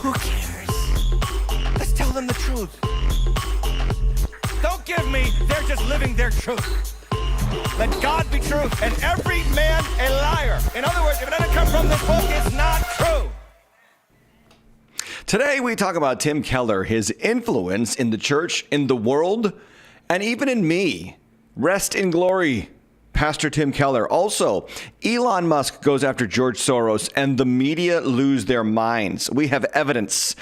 Who cares? Let's tell them the truth. Don't give me, they're just living their truth. Let God be truth and every man a liar. In other words, if it doesn't come from this book, it's not true. Today, we talk about Tim Keller, his influence in the church, in the world, and even in me. Rest in glory, Pastor Tim Keller. Also, Elon Musk goes after George Soros and the media lose their minds. We have evidence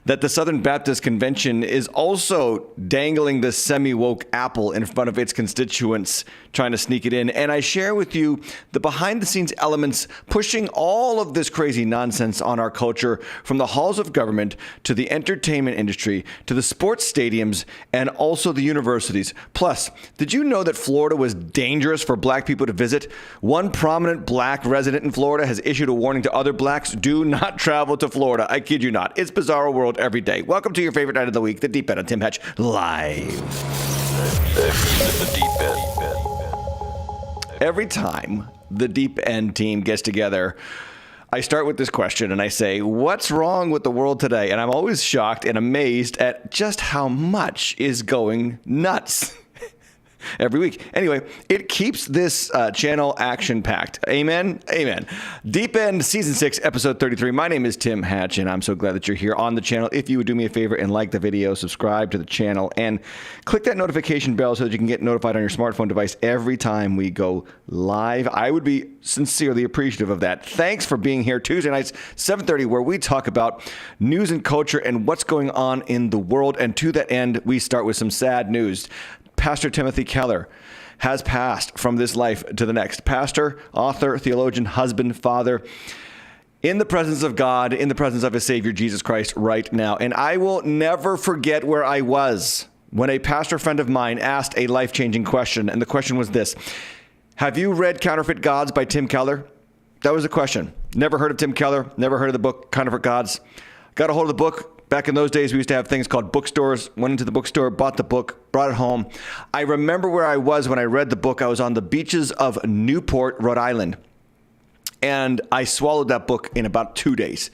that the Southern Baptist Convention is also dangling the semi-woke apple in front of its constituents, trying to sneak it in. And I share with you the behind-the-scenes elements pushing all of this crazy nonsense on our culture, from the halls of government to the entertainment industry to the sports stadiums and also the universities. Plus, did you know that Florida was dangerous for black people to visit? One prominent black resident in Florida has issued a warning to other blacks: do not travel to Florida. I kid you not. It's bizarro world every day. Welcome to your favorite night of the week, The Deep End on Tim Hatch Live. The Deep End. Every time the Deep End team gets together, I start with this question and I say, what's wrong with the world today? And I'm always shocked and amazed at just how much is going nuts. Every week. Anyway, it keeps this channel action-packed. Amen? Amen. Deep End, Season 6, Episode 33. My name is Tim Hatch, and I'm so glad that you're here on the channel. If you would do me a favor and like the video, subscribe to the channel, and click that notification bell so that you can get notified on your smartphone device every time we go live. I would be sincerely appreciative of that. Thanks for being here Tuesday nights, 7:30, where we talk about news and culture and what's going on in the world. And to that end, we start with some sad news. Pastor Timothy Keller has passed from this life to the next. Pastor, author, theologian, husband, father, in the presence of God, in the presence of his Savior, Jesus Christ, right now. And I will never forget where I was when a pastor friend of mine asked a life-changing question. And the question was this: have you read Counterfeit Gods by Tim Keller? That was the question. Never heard of Tim Keller, never heard of the book Counterfeit Gods. Got a hold of the book. Back in those days, we used to have things called bookstores. Went into the bookstore, bought the book, brought it home. I remember where I was when I read the book. I was on the beaches of Newport, Rhode Island. And I swallowed that book in about 2 days.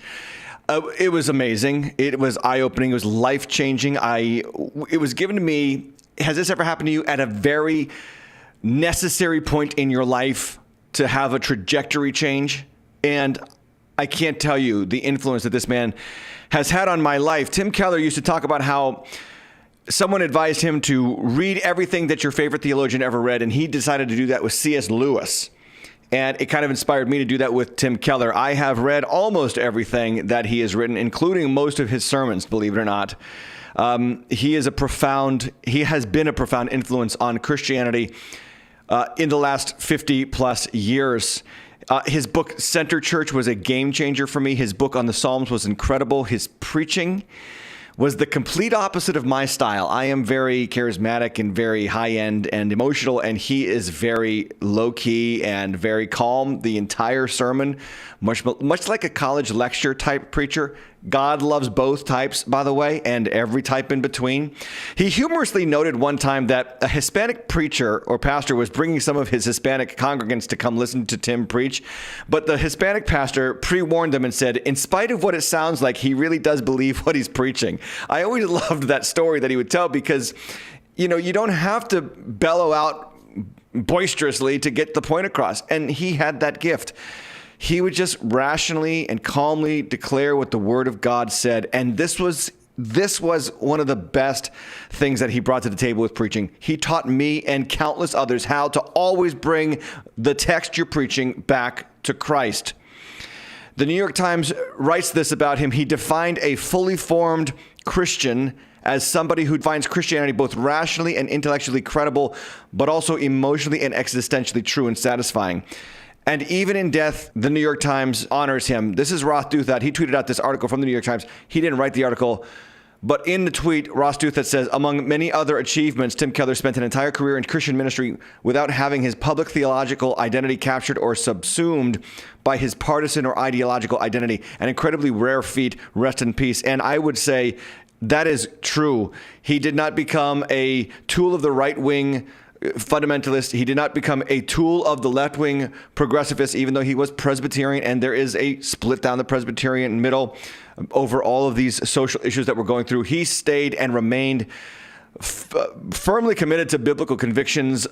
It was amazing. It was eye-opening. It was life-changing. It was given to me. Has this ever happened to you at a very necessary point in your life to have a trajectory change? And I can't tell you the influence that this man has had on my life. Tim Keller used to talk about how someone advised him to read everything that your favorite theologian ever read, and he decided to do that with C.S. Lewis. And it kind of inspired me to do that with Tim Keller. I have read almost everything that he has written, including most of his sermons, believe it or not. He has been a profound influence on Christianity in the last 50 plus years. His book, Center Church, was a game changer for me. His book on the Psalms was incredible. His preaching was the complete opposite of my style. I am very charismatic and very high-end and emotional, and he is very low-key and very calm. The entire sermon, much like a college lecture type preacher. God loves both types, by the way, and every type in between. He humorously noted one time that a Hispanic preacher or pastor was bringing some of his Hispanic congregants to come listen to Tim preach, but the Hispanic pastor pre-warned them and said, in spite of what it sounds like, he really does believe what he's preaching. I always loved that story that he would tell because, you don't have to bellow out boisterously to get the point across, and he had that gift. He would just rationally and calmly declare what the Word of God said. And this was one of the best things that he brought to the table with preaching. He taught me and countless others how to always bring the text you're preaching back to Christ. The New York Times writes this about him. He defined a fully formed Christian as somebody who finds Christianity both rationally and intellectually credible, but also emotionally and existentially true and satisfying. And even in death, the New York Times honors him. This is Ross Douthat. He tweeted out this article from the New York Times. He didn't write the article, but in the tweet, Ross Douthat says, among many other achievements, Tim Keller spent an entire career in Christian ministry without having his public theological identity captured or subsumed by his partisan or ideological identity. An incredibly rare feat. Rest in peace. And I would say that is true. He did not become a tool of the right wing fundamentalist. He did not become a tool of the left-wing progressivists, even though he was Presbyterian, and there is a split down the Presbyterian middle over all of these social issues that we're going through. He stayed and remained firmly committed to biblical convictions,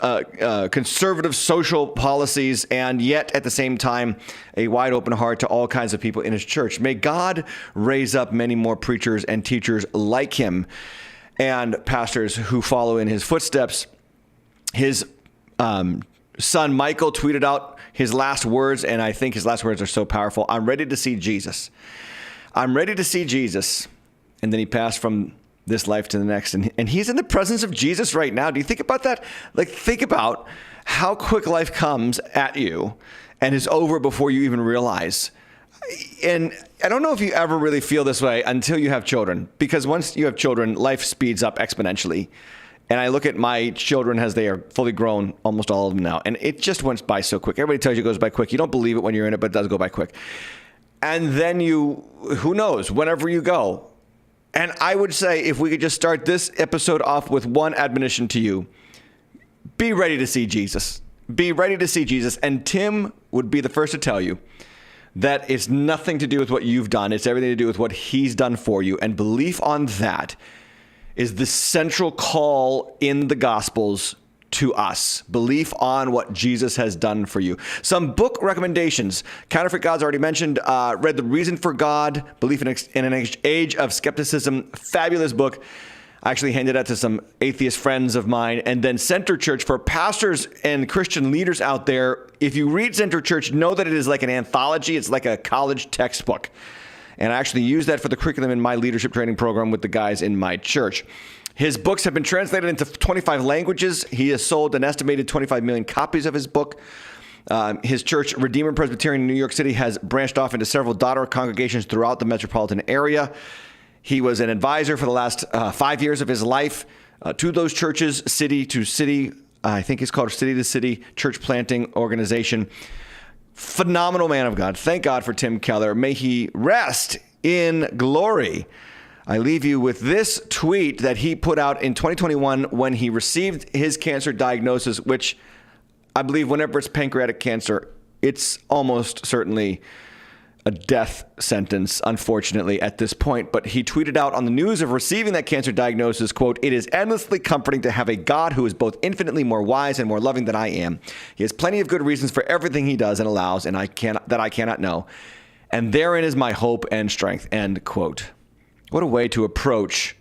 conservative social policies, and yet at the same time, a wide open heart to all kinds of people in his church. May God raise up many more preachers and teachers like him and pastors who follow in his footsteps. His son Michael tweeted out his last words, and I think his last words are so powerful. I'm ready to see Jesus. I'm ready to see Jesus. And then he passed from this life to the next. And he's in the presence of Jesus right now. Do you think about that? Like, think about how quick life comes at you and is over before you even realize. And I don't know if you ever really feel this way until you have children, because once you have children, life speeds up exponentially. And I look at my children as they are fully grown, almost all of them now, and it just went by so quick. Everybody tells you it goes by quick. You don't believe it when you're in it, but it does go by quick. And then who knows, whenever you go. And I would say, if we could just start this episode off with one admonition to you: be ready to see Jesus. Be ready to see Jesus. And Tim would be the first to tell you that it's nothing to do with what you've done. It's everything to do with what he's done for you. And belief on that is the central call in the Gospels to us. Belief on what Jesus has done for you. Some book recommendations. Counterfeit Gods, already mentioned. Read The Reason for God, Belief in an Age of Skepticism. Fabulous book. I actually handed that to some atheist friends of mine. And then Center Church, for pastors and Christian leaders out there. If you read Center Church, know that it is like an anthology. It's like a college textbook. And I actually use that for the curriculum in my leadership training program with the guys in my church. His books have been translated into 25 languages. He has sold an estimated 25 million copies of his book. His church, Redeemer Presbyterian in New York City, has branched off into several daughter congregations throughout the metropolitan area. He was an advisor for the last 5 years of his life to those churches, city to city. I think it's called City to City Church Planting Organization. Phenomenal man of God. Thank God for Tim Keller. May he rest in glory. I leave you with this tweet that he put out in 2021 when he received his cancer diagnosis, which I believe whenever it's pancreatic cancer, it's almost certainly a death sentence, unfortunately, at this point. But he tweeted out on the news of receiving that cancer diagnosis, quote, "It is endlessly comforting to have a God who is both infinitely more wise and more loving than I am. He has plenty of good reasons for everything he does and allows, and I cannot know. And therein is my hope and strength," end quote. What a way to approach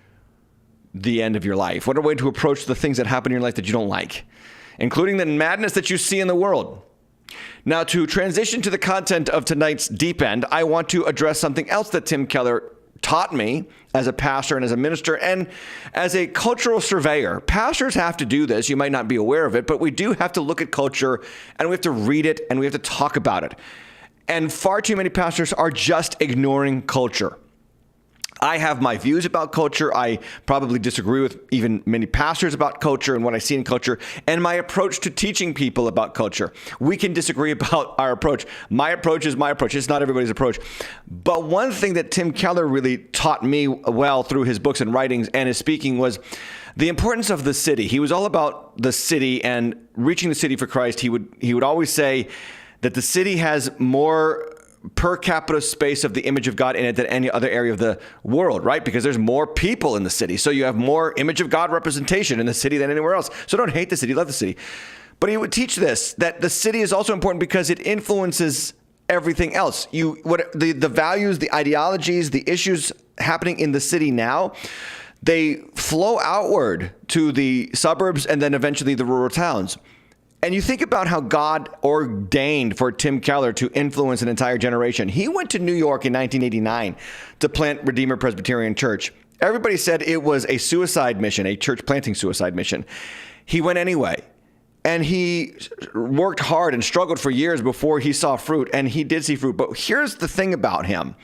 the end of your life. What a way to approach the things that happen in your life that you don't like, including the madness that you see in the world. Now, to transition to the content of tonight's Deep End, I want to address something else that Tim Keller taught me as a pastor and as a minister and as a cultural surveyor. Pastors have to do this. You might not be aware of it, but we do have to look at culture, and we have to read it, and we have to talk about it. And far too many pastors are just ignoring culture. I have my views about culture. I probably disagree with even many pastors about culture and what I see in culture and my approach to teaching people about culture. We can disagree about our approach. My approach is my approach. It's not everybody's approach. But one thing that Tim Keller really taught me well through his books and writings and his speaking was the importance of the city. He was all about the city and reaching the city for Christ. He would always say that the city has more per capita space of the image of God in it than any other area of the world, right? Because there's more people in the city. So you have more image of God representation in the city than anywhere else. So don't hate the city, love the city. But he would teach this, that the city is also important because it influences everything else. The values, the ideologies, the issues happening in the city now, they flow outward to the suburbs and then eventually the rural towns. And you think about how God ordained for Tim Keller to influence an entire generation. He went to New York in 1989 to plant Redeemer Presbyterian Church. Everybody said it was a suicide mission, a church planting suicide mission. He went anyway. And he worked hard and struggled for years before he saw fruit. And he did see fruit. But here's the thing about him.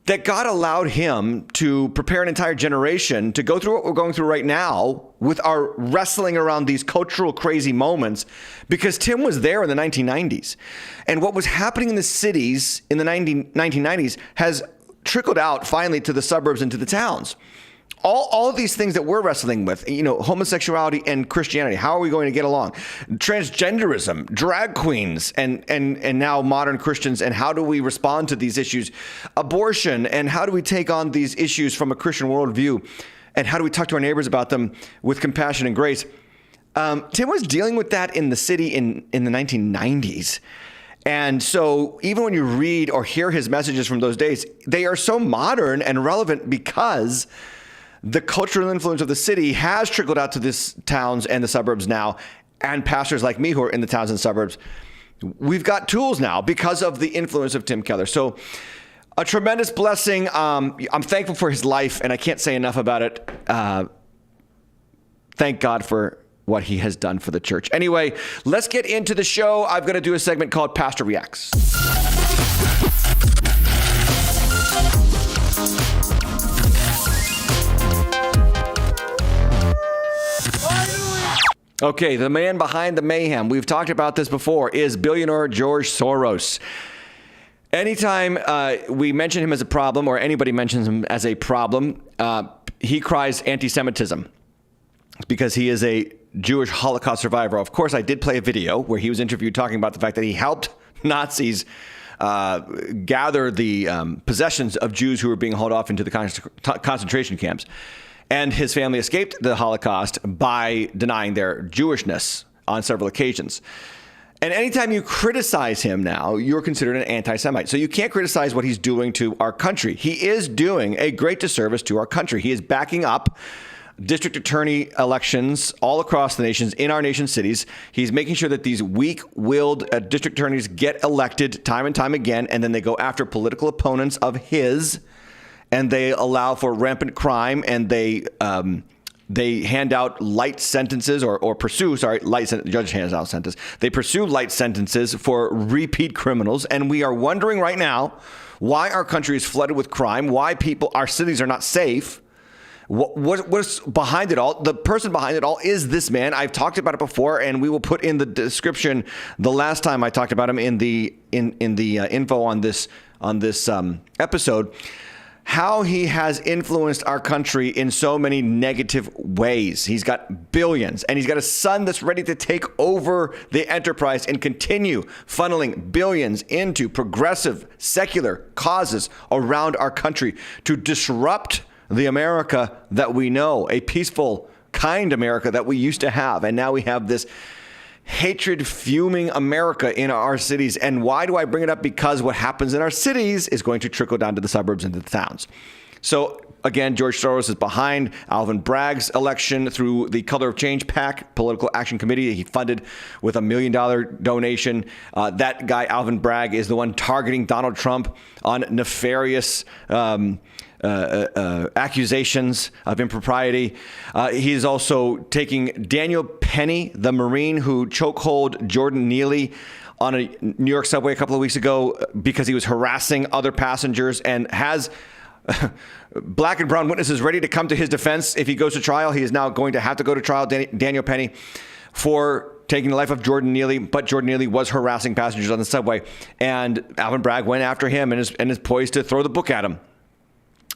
That God allowed him to prepare an entire generation to go through what we're going through right now with our wrestling around these cultural crazy moments, because Tim was there in the 1990s. And what was happening in the cities in the 1990s has trickled out finally to the suburbs and to the towns. All of these things that we're wrestling with, homosexuality and Christianity, how are we going to get along? Transgenderism, drag queens, and now modern Christians, and how do we respond to these issues? Abortion, and how do we take on these issues from a Christian worldview? And how do we talk to our neighbors about them with compassion and grace? Tim was dealing with that in the city in the 1990s. And so even when you read or hear his messages from those days, they are so modern and relevant because the cultural influence of the city has trickled out to these towns and the suburbs now, and pastors like me who are in the towns and suburbs. We've got tools now because of the influence of Tim Keller. So a tremendous blessing. I'm thankful for his life, and I can't say enough about it. Thank God for what he has done for the church. Anyway, let's get into the show. I'm going to do a segment called Pastor Reacts. Okay, the man behind the mayhem, we've talked about this before, is billionaire George Soros. Anytime we mention him as a problem, or anybody mentions him as a problem, he cries anti-Semitism because he is a Jewish Holocaust survivor. Of course, I did play a video where he was interviewed talking about the fact that he helped Nazis gather the possessions of Jews who were being hauled off into the concentration camps. And his family escaped the Holocaust by denying their Jewishness on several occasions. And anytime you criticize him now, you're considered an anti-Semite. So you can't criticize what he's doing to our country. He is doing a great disservice to our country. He is backing up district attorney elections all across the nations, in our nation's cities. He's making sure that these weak-willed district attorneys get elected time and time again, and then they go after political opponents of his, and they allow for rampant crime, and they hand out light sentences or pursue, judge hands out sentence. They pursue light sentences for repeat criminals. And we are wondering right now why our country is flooded with crime, why our cities are not safe. What's behind it all? The person behind it all is this man. I've talked about it before, and we will put in the description the last time I talked about him in the info on this episode, how he has influenced our country in so many negative ways. He's got billions, and he's got a son that's ready to take over the enterprise and continue funneling billions into progressive, secular causes around our country to disrupt the America that we know, a peaceful, kind America that we used to have. And now we have this hatred-fuming America in our cities. And why do I bring it up? Because what happens in our cities is going to trickle down to the suburbs and to the towns. So again, George Soros is behind Alvin Bragg's election through the Color of Change PAC, Political Action Committee. He funded with $1 million donation. That guy, Alvin Bragg, is the one targeting Donald Trump on nefarious accusations of impropriety. He's also taking Daniel Penny, the Marine who chokehold Jordan Neely on a New York subway a couple of weeks ago because he was harassing other passengers, and has black and brown witnesses ready to come to his defense if he goes to trial. He is now going to have to go to trial, Daniel Penny, for taking the life of Jordan Neely. But Jordan Neely was harassing passengers on the subway, and Alvin Bragg went after him and is poised to throw the book at him.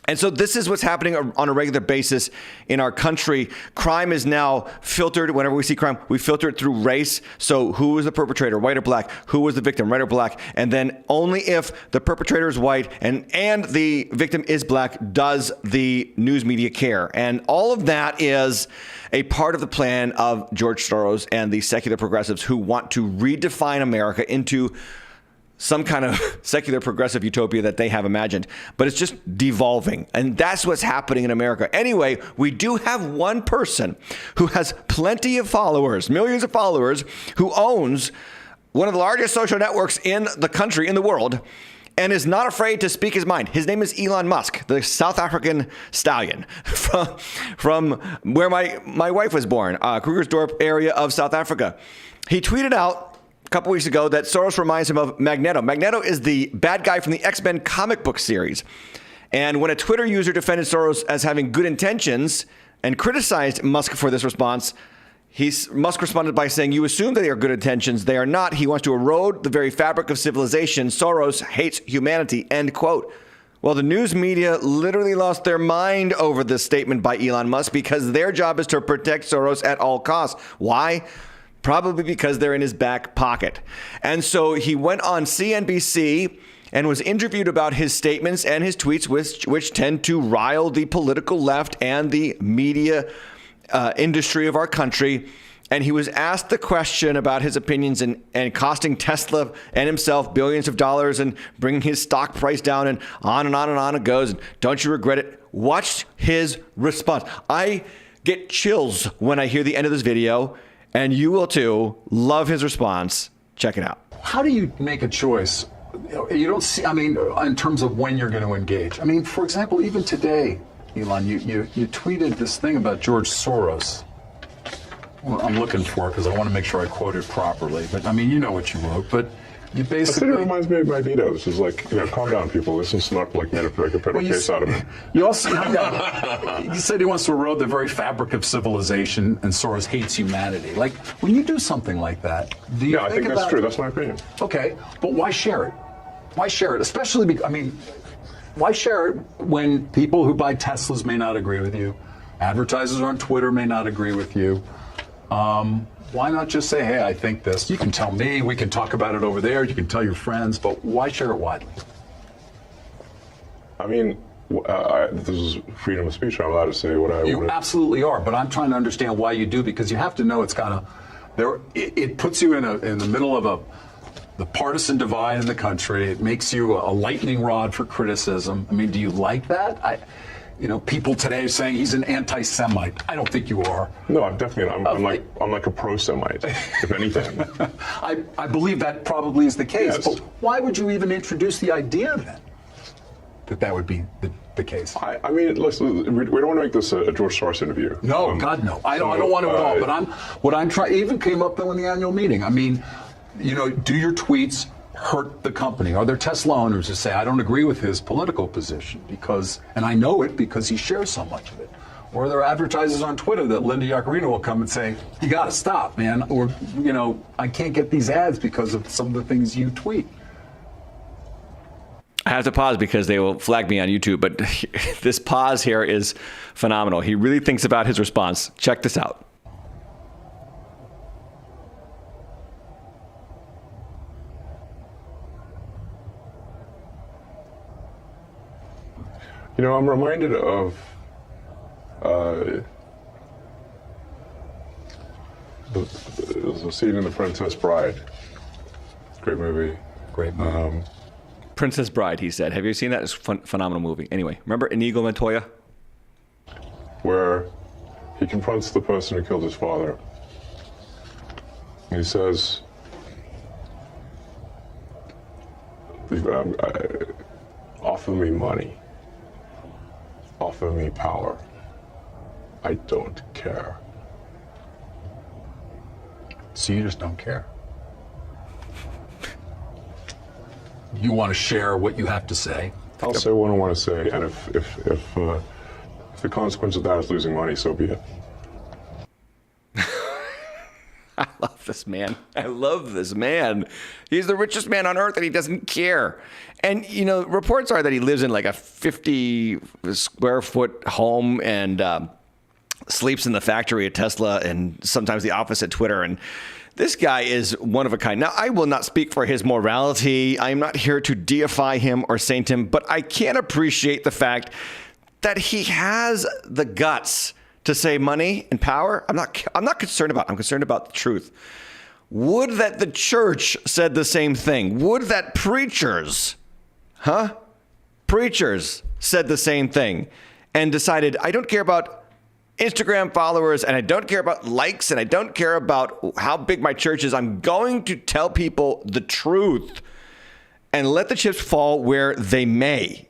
And so this is what's happening on a regular basis in our country. Crime is now filtered. Whenever we see crime, we filter it through race. So who was the perpetrator, white or black? Who was the victim, white or black? And then only if the perpetrator is white and the victim is black does the news media care. And all of that is a part of the plan of George Soros and the secular progressives who want to redefine America into some kind of secular progressive utopia that they have imagined, but it's just devolving. And that's what's happening in America. Anyway, we do have one person who has plenty of followers, millions of followers, who owns one of the largest social networks in the country, in the world, and is not afraid to speak his mind. His name is Elon Musk, the South African stallion from where my wife was born, Krugersdorp area of South Africa. He tweeted out a couple weeks ago that Soros reminds him of Magneto. Magneto is the bad guy from the X-Men comic book series. And when a Twitter user defended Soros as having good intentions and criticized Musk for this response, Musk responded by saying, "You assume that they are good intentions. They are not. He wants to erode the very fabric of civilization. Soros hates humanity," end quote. Well, the news media literally lost their mind over this statement by Elon Musk because their job is to protect Soros at all costs. Why? Probably because they're in his back pocket. And so he went on CNBC and was interviewed about his statements and his tweets, which tend to rile the political left and the media industry of our country. And he was asked the question about his opinions and costing Tesla and himself billions of dollars and bringing his stock price down, and on and on and on it goes. And don't you regret it? Watch his response. I get chills when I hear the end of this video, and you will too. Love his response. Check it out. How do you make a choice? You don't see, I mean, in terms of when you're going to engage. I mean, for example, even today, Elon, you tweeted this thing about George Soros. Well, I'm looking for it because I want to make sure I quote it properly. But I mean, you know what you wrote. But you basically. I think it reminds me of Magneto. This is like, calm down, people. This is not like made a pedal case out of it. You also you said he wants to erode the very fabric of civilization, and Soros hates humanity. Like, when you do something like that, do you? Yeah, I think that's true. That's my opinion. Okay, but why share it? Why share it? Especially, why share it when people who buy Teslas may not agree with you, advertisers on Twitter may not agree with you? Why not just say, hey, I think this. You can tell me, we can talk about it over there, you can tell your friends, but why share it widely? I mean, this is freedom of speech. I'm allowed to say what I want. You absolutely are, but I'm trying to understand why you do, because you have to know it's it puts you in the middle of the partisan divide in the country. It makes you a lightning rod for criticism. I mean, do you like that? People today are saying he's an anti-Semite. I don't think you are. No, I'm definitely not. I'm like a pro-Semite, if anything. I believe that probably is the case. Yes. But why would you even introduce the idea then that would be the case? I mean, listen, we don't want to make this a George Soros interview. No, God, no. I don't want to at all. But what I'm trying, even came up though in the annual meeting. I mean, do your tweets hurt the company? Are there Tesla owners who say, I don't agree with his political position and I know it because he shares so much of it? Or are there advertisers on Twitter that Linda Yaccarino will come and say, you got to stop, man, or, I can't get these ads because of some of the things you tweet? I have to pause because they will flag me on YouTube, but this pause here is phenomenal. He really thinks about his response. Check this out. I'm reminded of the scene in The Princess Bride. Great movie. Great movie. Princess Bride, he said. Have you seen that? It's a phenomenal movie. Anyway, remember Inigo Montoya? Where he confronts the person who killed his father. And he says, offer me money. Offer me power. I don't care. So you just don't care. You want to share what you have to say. I'll say what I want to say, and if the consequence of that is losing money, so be it. I love this man. I love this man. He's the richest man on earth and he doesn't care. And, reports are that he lives in like a 50 square foot home and sleeps in the factory at Tesla and sometimes the office at Twitter. And this guy is one of a kind. Now, I will not speak for his morality. I'm not here to deify him or saint him, but I can appreciate the fact that he has the guts to say money and power. I'm not concerned about. I'm concerned about the truth. Would that the church said the same thing? Would that preachers said the same thing and decided, I don't care about Instagram followers and I don't care about likes and I don't care about how big my church is. I'm going to tell people the truth and let the chips fall where they may.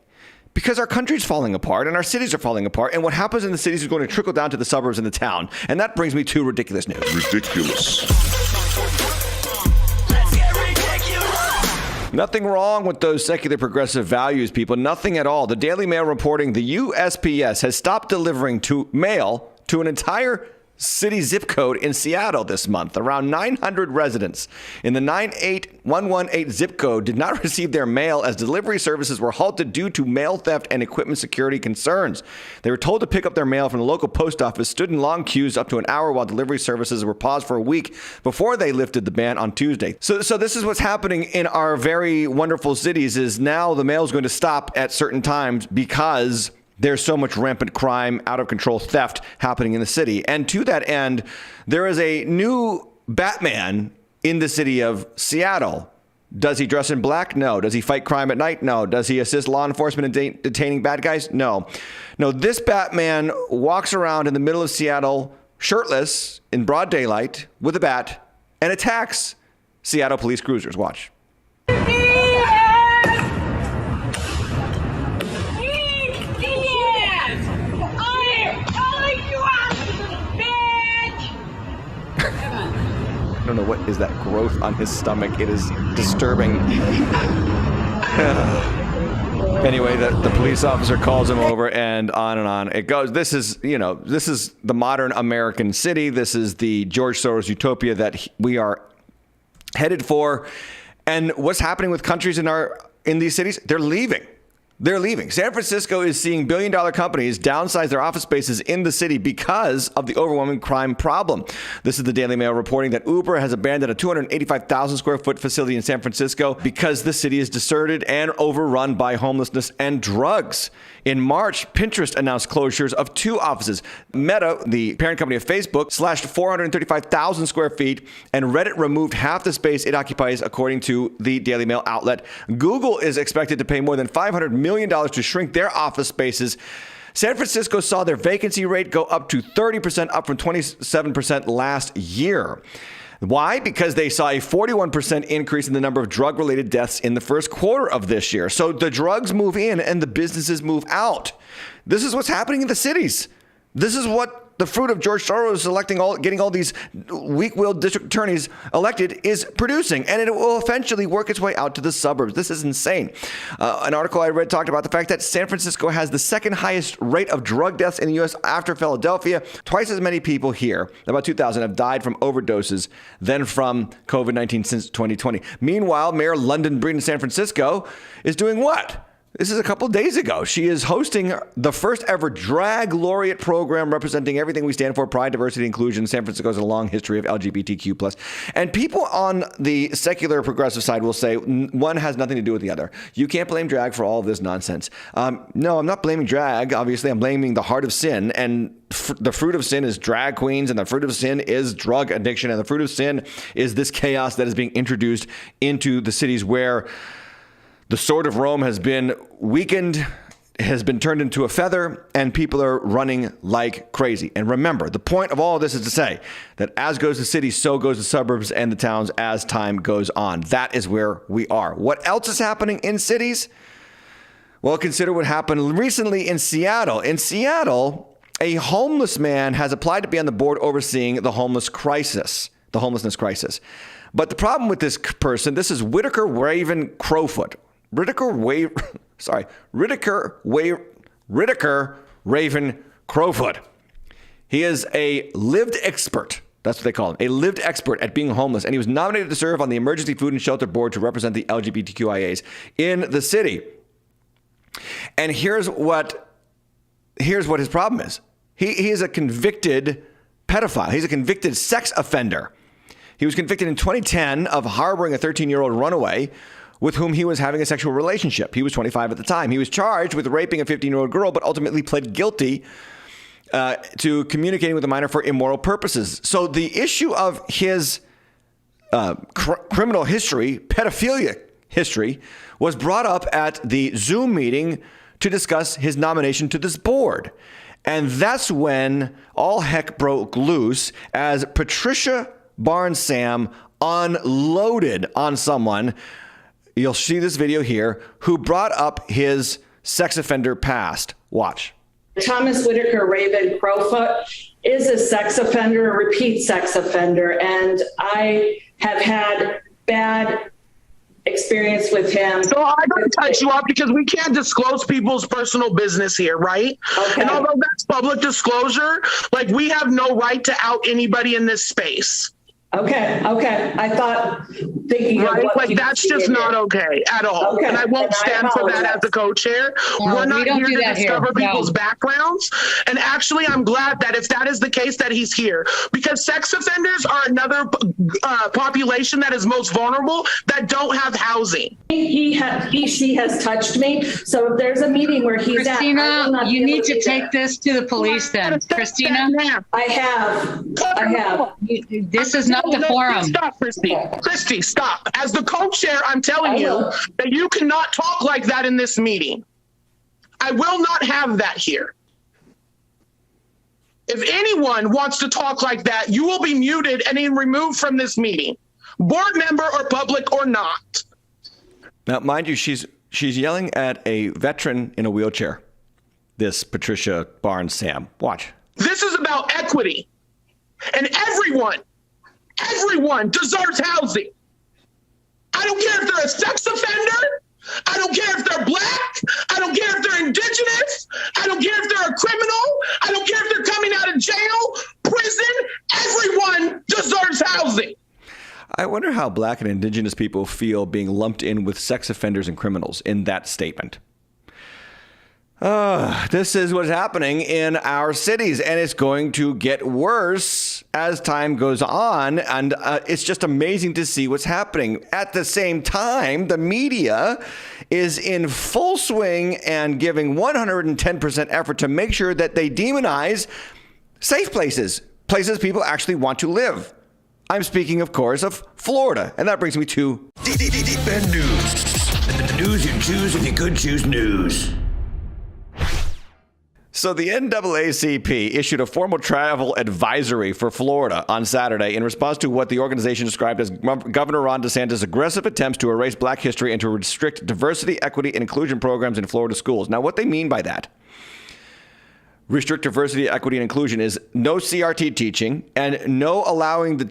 Because our country's falling apart and our cities are falling apart, and what happens in the cities is going to trickle down to the suburbs and the town. And that brings me to ridiculous news. Ridiculous. Nothing wrong with those secular progressive values, people. Nothing at all. The Daily Mail reporting the USPS has stopped delivering mail to an entire city zip code in Seattle this month. Around 900 residents in the 98118 zip code did not receive their mail as delivery services were halted due to mail theft and equipment security concerns. They were told to pick up their mail from the local post office, stood in long queues up to an hour while delivery services were paused for a week before they lifted the ban on Tuesday. So this is what's happening in our very wonderful cities, is now the mail is going to stop at certain times because there's so much rampant crime, out of control theft happening in the city. And to that end, there is a new Batman in the city of Seattle. Does he dress in black? No. Does he fight crime at night? No. Does he assist law enforcement in detaining bad guys? No. No, this Batman walks around in the middle of Seattle shirtless in broad daylight with a bat and attacks Seattle police cruisers. Watch. I don't know what is that growth on his stomach. It is disturbing. Anyway, the police officer calls him over, and on it goes. This is the modern American city. This is the George Soros utopia that we are headed for. And what's happening with countries in these cities? They're leaving. They're leaving. San Francisco is seeing billion-dollar companies downsize their office spaces in the city because of the overwhelming crime problem. This is the Daily Mail reporting that Uber has abandoned a 285,000 square foot facility in San Francisco because the city is deserted and overrun by homelessness and drugs. In March, Pinterest announced closures of 2 offices. Meta, the parent company of Facebook, slashed 435,000 square feet, and Reddit removed half the space it occupies, according to the Daily Mail outlet. Google is expected to pay more than $500 million to shrink their office spaces. San Francisco saw their vacancy rate go up to 30%, up from 27% last year. Why? Because they saw a 41% increase in the number of drug-related deaths in the first quarter of this year. So the drugs move in and the businesses move out. This is what's happening in the cities. This is what the fruit of George Soros getting all these weak-willed district attorneys elected is producing, and it will eventually work its way out to the suburbs. This is insane. An article I read talked about the fact that San Francisco has the second highest rate of drug deaths in the U.S. after Philadelphia. Twice as many people here, about 2,000, have died from overdoses than from COVID-19 since 2020. Meanwhile, Mayor London Breed in San Francisco is doing what? This is a couple of days ago. She is hosting the first ever drag laureate program representing everything we stand for: pride, diversity, inclusion. San Francisco has a long history of LGBTQ+. And people on the secular progressive side will say one has nothing to do with the other. You can't blame drag for all of this nonsense. No, I'm not blaming drag. Obviously, I'm blaming the heart of sin. And the fruit of sin is drag queens, and the fruit of sin is drug addiction, and the fruit of sin is this chaos that is being introduced into the cities where the sword of Rome has been weakened, has been turned into a feather, and people are running like crazy. And remember, the point of all of this is to say that as goes the city, so goes the suburbs and the towns as time goes on. That is where we are. What else is happening in cities? Well, consider what happened recently in Seattle. In Seattle, a homeless man has applied to be on the board overseeing the homelessness crisis. But the problem with this person, this is Whitaker Raven Crowfoot. Whitaker Raven Crowfoot. He is a lived expert. That's what they call him. A lived expert at being homeless. And he was nominated to serve on the Emergency Food and Shelter Board to represent the LGBTQIAs in the city. And here's what his problem is. He is a convicted pedophile. He's a convicted sex offender. He was convicted in 2010 of harboring a 13-year-old runaway with whom he was having a sexual relationship. He was 25 at the time. He was charged with raping a 15-year-old girl, but ultimately pled guilty to communicating with a minor for immoral purposes. So the issue of his criminal history, pedophilia history, was brought up at the Zoom meeting to discuss his nomination to this board. And that's when all heck broke loose as Patricia Barnes-Sam unloaded on someone, you'll see this video here, who brought up his sex offender past. Watch. Thomas Whitaker Raven Crowfoot is a sex offender, a repeat sex offender, and I have had bad experience with him. So I don't cut you off because we can't disclose people's personal business here, right? Okay. And although that's public disclosure, like we have no right to out anybody in this space. Okay. I thought thinking right? of what Like that's just not okay at all. Okay. And I won't stand for that as a co-chair. No, we're not here to discover people's No. backgrounds. And actually, I'm glad that if that is the case, that he's here, because sex offenders are another population that is most vulnerable that don't have housing. She has touched me. So if there's a meeting where he's Christina, you need to take this to the police then. Christina? I have. This is not the forum. Stop, Christy. Christy, stop. As the co-chair, I'm telling you that you cannot talk like that in this meeting. I will not have that here. If anyone wants to talk like that, you will be muted and removed from this meeting, board member or public or not. Now, mind you, she's yelling at a veteran in a wheelchair. This Patricia Barnes-Sam. Watch. This is about equity, and everyone deserves housing. I don't care if they're a sex offender. I don't care if they're black. I don't care if they're indigenous. I don't care if they're a criminal. I don't care if they're coming out of jail, prison. Everyone deserves housing. I wonder how black and indigenous people feel being lumped in with sex offenders and criminals in that statement. This is what's happening in our cities, and it's going to get worse as time goes on. And it's just amazing to see what's happening. At the same time, the media is in full swing and giving 110% effort to make sure that they demonize safe places people actually want to live. I'm speaking, of course, of Florida. And that brings me to Deep End News. The news you choose if you could choose news. So the NAACP issued a formal travel advisory for Florida on Saturday in response to what the organization described as Governor Ron DeSantis' aggressive attempts to erase black history and to restrict diversity, equity, and inclusion programs in Florida schools. Now, what they mean by that, restrict diversity, equity, and inclusion, is no CRT teaching and no allowing the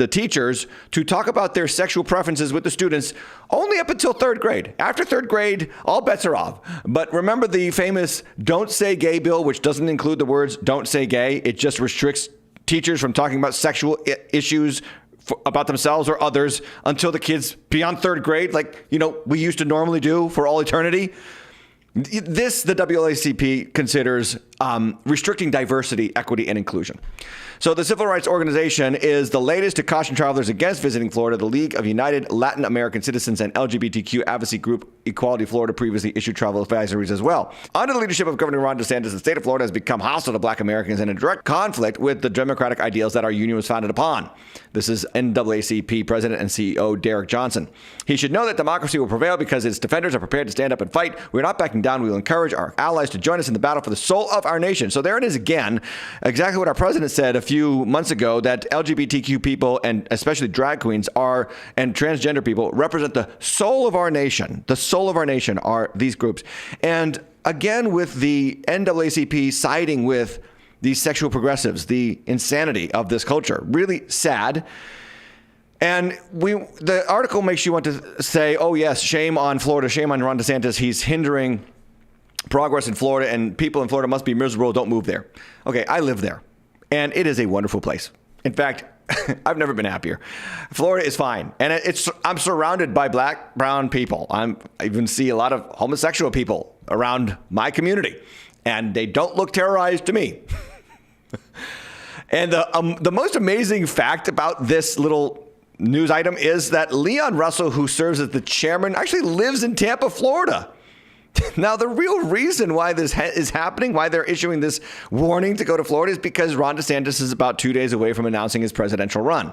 teachers to talk about their sexual preferences with the students only up until third grade. After third grade, all bets are off. But remember the famous "Don't Say Gay" bill, which doesn't include the words "Don't say gay." It just restricts teachers from talking about sexual issues about themselves or others until the kids beyond third grade, like, we used to normally do for all eternity. This, the NAACP considers restricting diversity, equity, and inclusion. So the civil rights organization is the latest to caution travelers against visiting Florida. The League of United Latin American Citizens and LGBTQ advocacy group Equality Florida previously issued travel advisories as well. Under the leadership of Governor Ron DeSantis, the state of Florida has become hostile to black Americans and in direct conflict with the democratic ideals that our union was founded upon. This is NAACP President and CEO Derek Johnson. He should know that democracy will prevail because its defenders are prepared to stand up and fight. We're not backing down. We will encourage our allies to join us in the battle for the soul of our nation. So there it is again, exactly what our president said a few months ago, that LGBTQ people and especially drag queens and transgender people represent the soul of our nation. The soul of our nation are these groups. And again, with the NAACP siding with these sexual progressives, the insanity of this culture, really sad. And the article makes you want to say, oh yes, shame on Florida, shame on Ron DeSantis. He's hindering progress in Florida, and people in Florida must be miserable. Don't move there. Okay, I live there, and it is a wonderful place. In fact, I've never been happier. Florida is fine, and I'm surrounded by black, brown people. I even see a lot of homosexual people around my community, and they don't look terrorized to me. And the most amazing fact about this little news item is that Leon Russell, who serves as the chairman, actually lives in Tampa, Florida. Now, the real reason why this is happening, why they're issuing this warning to go to Florida, is because Ron DeSantis is about 2 days away from announcing his presidential run.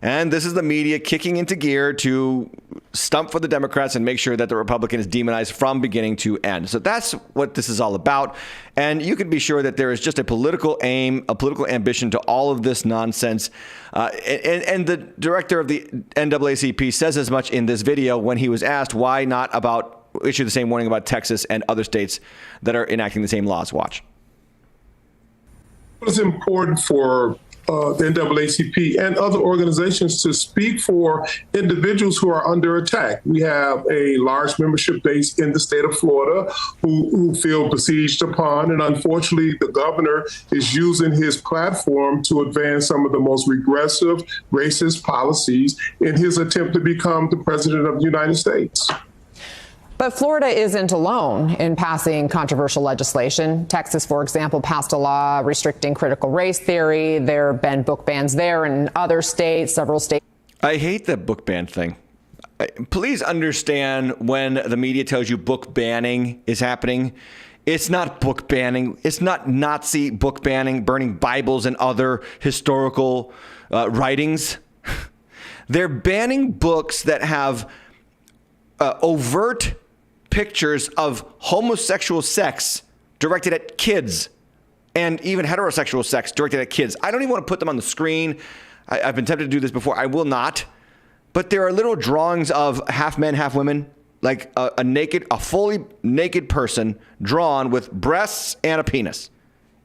And this is the media kicking into gear to stump for the Democrats and make sure that the Republican is demonized from beginning to end. So that's what this is all about. And you can be sure that there is just a political aim, a political ambition to all of this nonsense. And the director of the NAACP says as much in this video when he was asked why not issue the same warning about Texas and other states that are enacting the same laws. Watch. It's important for the NAACP and other organizations to speak for individuals who are under attack. We have a large membership base in the state of Florida who feel besieged upon, and unfortunately the governor is using his platform to advance some of the most regressive, racist policies in his attempt to become the president of the United States. But Florida isn't alone in passing controversial legislation. Texas, for example, passed a law restricting critical race theory. There have been book bans there in other states, several states. I hate the book ban thing. Please understand when the media tells you book banning is happening. It's not book banning. It's not Nazi book banning, burning Bibles and other historical writings. They're banning books that have overt pictures of homosexual sex directed at kids and even heterosexual sex directed at kids. I don't even want to put them on the screen. I've been tempted to do this before. I will not. But there are little drawings of half men, half women, like a fully naked person drawn with breasts and a penis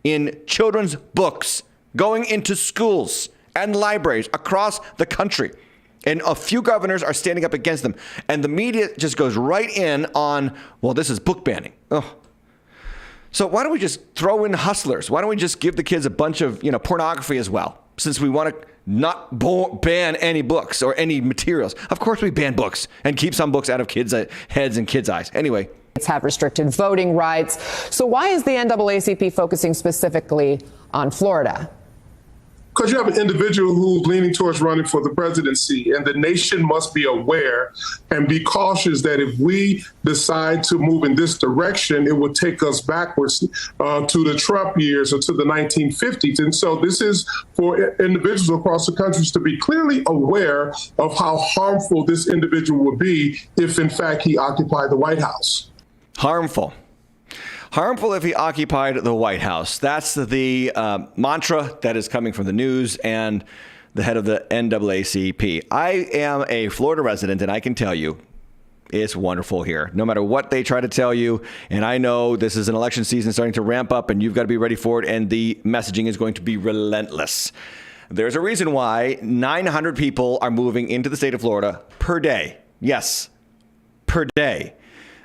in children's books going into schools and libraries across the country. And a few governors are standing up against them. And the media just goes right in on, well, this is book banning. Oh. So why don't we just throw in Hustlers? Why don't we just give the kids a bunch of, pornography as well? Since we want to not ban any books or any materials. Of course we ban books and keep some books out of kids' heads and kids' eyes. Anyway. It's have restricted voting rights. So why is the NAACP focusing specifically on Florida? Because you have an individual who's leaning towards running for the presidency, and the nation must be aware and be cautious that if we decide to move in this direction, it will take us backwards to the Trump years or to the 1950s. And so this is for individuals across the country to be clearly aware of how harmful this individual would be if, in fact, he occupied the White House. Harmful if he occupied the White House. That's the mantra that is coming from the news and the head of the NAACP. I am a Florida resident, and I can tell you it's wonderful here, no matter what they try to tell you. And I know this is an election season starting to ramp up, and you've got to be ready for it. And the messaging is going to be relentless. There's a reason why 900 people are moving into the state of Florida per day. Yes, per day.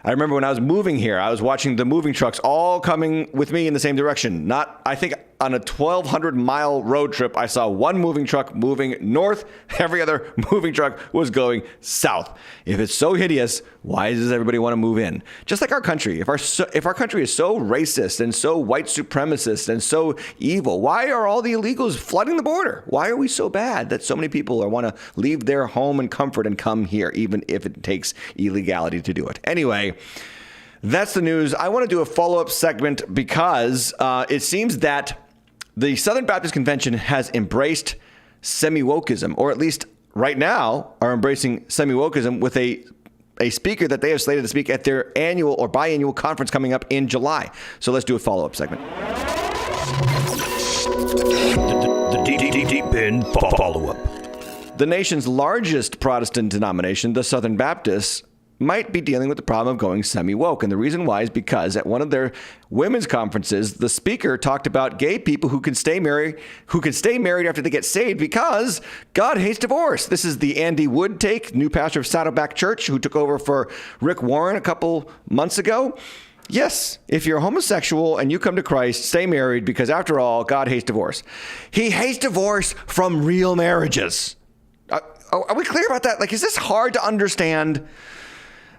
I remember when I was moving here, I was watching the moving trucks all coming with me in the same direction. I think on a 1,200-mile road trip, I saw one moving truck moving north. Every other moving truck was going south. If it's so hideous, why does everybody want to move in? Just like our country. If our country is so racist and so white supremacist and so evil, why are all the illegals flooding the border? Why are we so bad that so many people want to leave their home and comfort and come here, even if it takes illegality to do it? Anyway, that's the news. I want to do a follow-up segment because it seems that the Southern Baptist Convention has embraced semi-wokeism, or at least right now are embracing semi-wokeism with a speaker that they have slated to speak at their annual or biannual conference coming up in July. So let's do a follow-up segment. The deep in follow-up. The nation's largest Protestant denomination, the Southern Baptists, might be dealing with the problem of going semi-woke. And the reason why is because at one of their women's conferences, the speaker talked about gay people who can stay married after they get saved because God hates divorce. This is the Andy Wood take, new pastor of Saddleback Church, who took over for Rick Warren a couple months ago. Yes, if you're homosexual and you come to Christ, stay married because after all, God hates divorce. He hates divorce from real marriages. Are we clear about that? Like, is this hard to understand?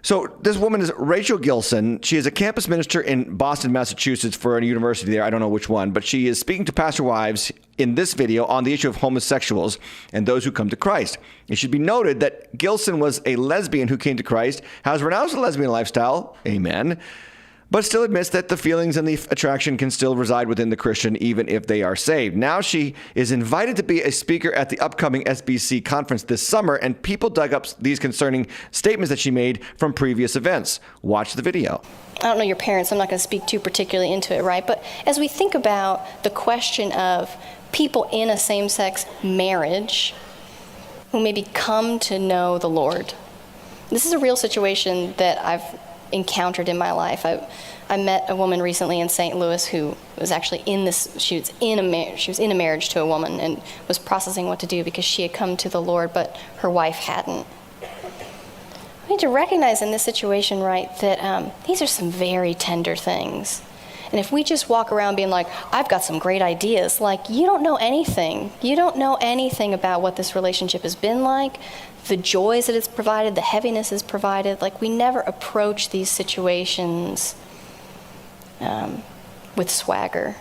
So this woman is Rachel Gilson. She is a campus minister in Boston, Massachusetts for a university there. I don't know which one, but she is speaking to pastor wives in this video on the issue of homosexuals and those who come to Christ. It should be noted that Gilson was a lesbian who came to Christ, has renounced the lesbian lifestyle, amen, but still admits that the feelings and the attraction can still reside within the Christian even if they are saved. Now she is invited to be a speaker at the upcoming SBC conference this summer, and people dug up these concerning statements that she made from previous events. Watch the video. I don't know your parents, I'm not going to speak too particularly into it, right? But as we think about the question of people in a same-sex marriage who maybe come to know the Lord, this is a real situation that I've encountered in my life. I met a woman recently in St. Louis who was actually she was in a marriage to a woman and was processing what to do because she had come to the Lord, but her wife hadn't. We need to recognize in this situation, right, that these are some very tender things. And if we just walk around being like, I've got some great ideas, like, you don't know anything. You don't know anything about what this relationship has been like, the joys that it's provided, the heaviness it's provided. Like, we never approach these situations with swagger.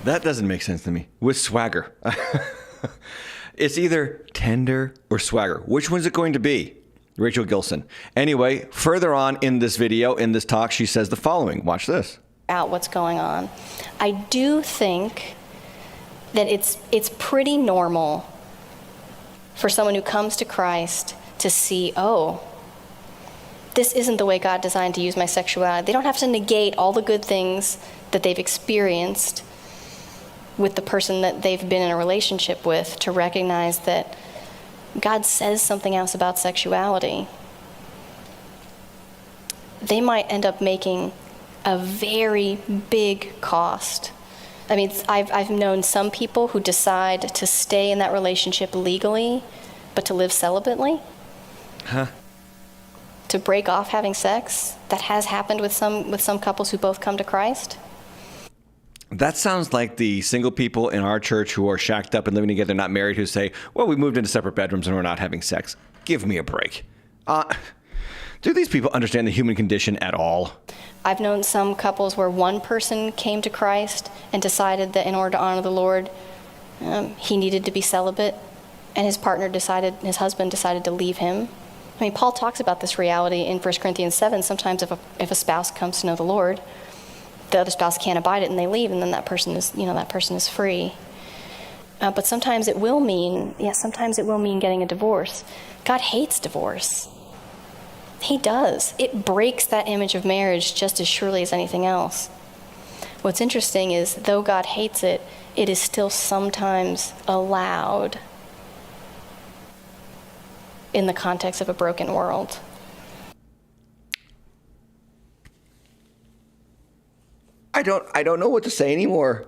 That doesn't make sense to me. With swagger. It's either tender or swagger. Which one's it going to be? Rachel Gilson. Anyway, further on in this video, in this talk, she says the following. Watch this. Out what's going on. I do think that it's pretty normal for someone who comes to Christ to see, oh, this isn't the way God designed to use my sexuality. They don't have to negate all the good things that they've experienced with the person that they've been in a relationship with to recognize that God says something else about sexuality. They might end up making a very big cost. I mean, I've known some people who decide to stay in that relationship legally, but to live celibately. Huh? To break off having sex. That has happened with some couples who both come to Christ. That sounds like the single people in our church who are shacked up and living together, not married, who say, well, we moved into separate bedrooms and we're not having sex. Give me a break. Do these people understand the human condition at all? I've known some couples where one person came to Christ and decided that in order to honor the Lord, he needed to be celibate, and his husband decided to leave him. I mean, Paul talks about this reality in 1 Corinthians 7. Sometimes if a spouse comes to know the Lord, the other spouse can't abide it and they leave, and then that person is free. But sometimes it will mean getting a divorce. God hates divorce. He does. It breaks that image of marriage just as surely as anything else. What's interesting is, though God hates it, it is still sometimes allowed in the context of a broken world. I don't know what to say anymore.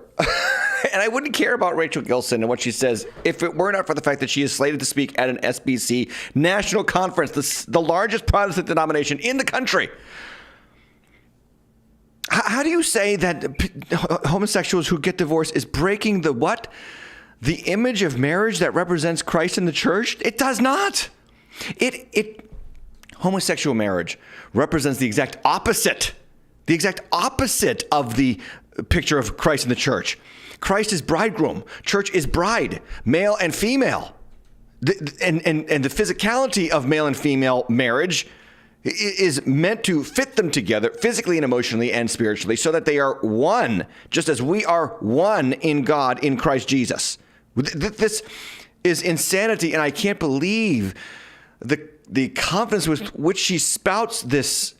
And I wouldn't care about Rachel Gilson and what she says if it were not for the fact that she is slated to speak at an SBC national conference, the largest Protestant denomination in the country. How do you say that homosexuals who get divorced is breaking the what? The image of marriage that represents Christ in the church? It does not. Homosexual marriage represents the exact opposite of the picture of Christ in the church. Christ is bridegroom. Church is bride, male and female. And the physicality of male and female marriage is meant to fit them together physically and emotionally and spiritually so that they are one, just as we are one in God in Christ Jesus. This is insanity, and I can't believe the confidence with which she spouts this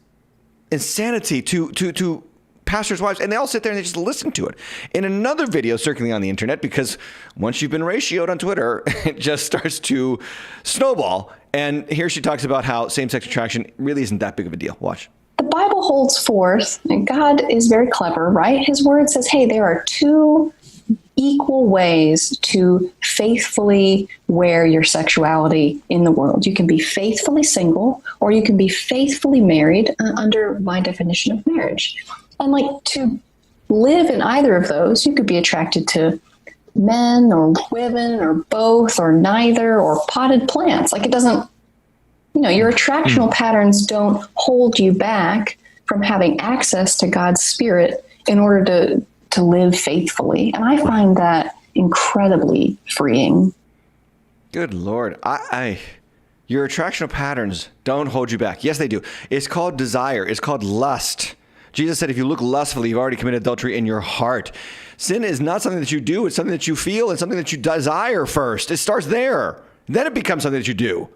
insanity to pastors' wives, and they all sit there and they just listen to it. In another video circulating on the internet, because once you've been ratioed on Twitter, it just starts to snowball. And here she talks about how same-sex attraction really isn't that big of a deal. Watch. The Bible holds forth, and God is very clever, right? His word says, hey, there are two equal ways to faithfully wear your sexuality in the world. You can be faithfully single, or you can be faithfully married under my definition of marriage. And to live in either of those, you could be attracted to men or women or both or neither or potted plants. It doesn't, your attractional patterns don't hold you back from having access to God's Spirit in order to live faithfully. And I find that incredibly freeing. Good Lord. Your attractional patterns don't hold you back. Yes, they do. It's called desire. It's called lust. Jesus said, if you look lustfully, you've already committed adultery in your heart. Sin is not something that you do. It's something that you feel and something that you desire first. It starts there. Then it becomes something that you do.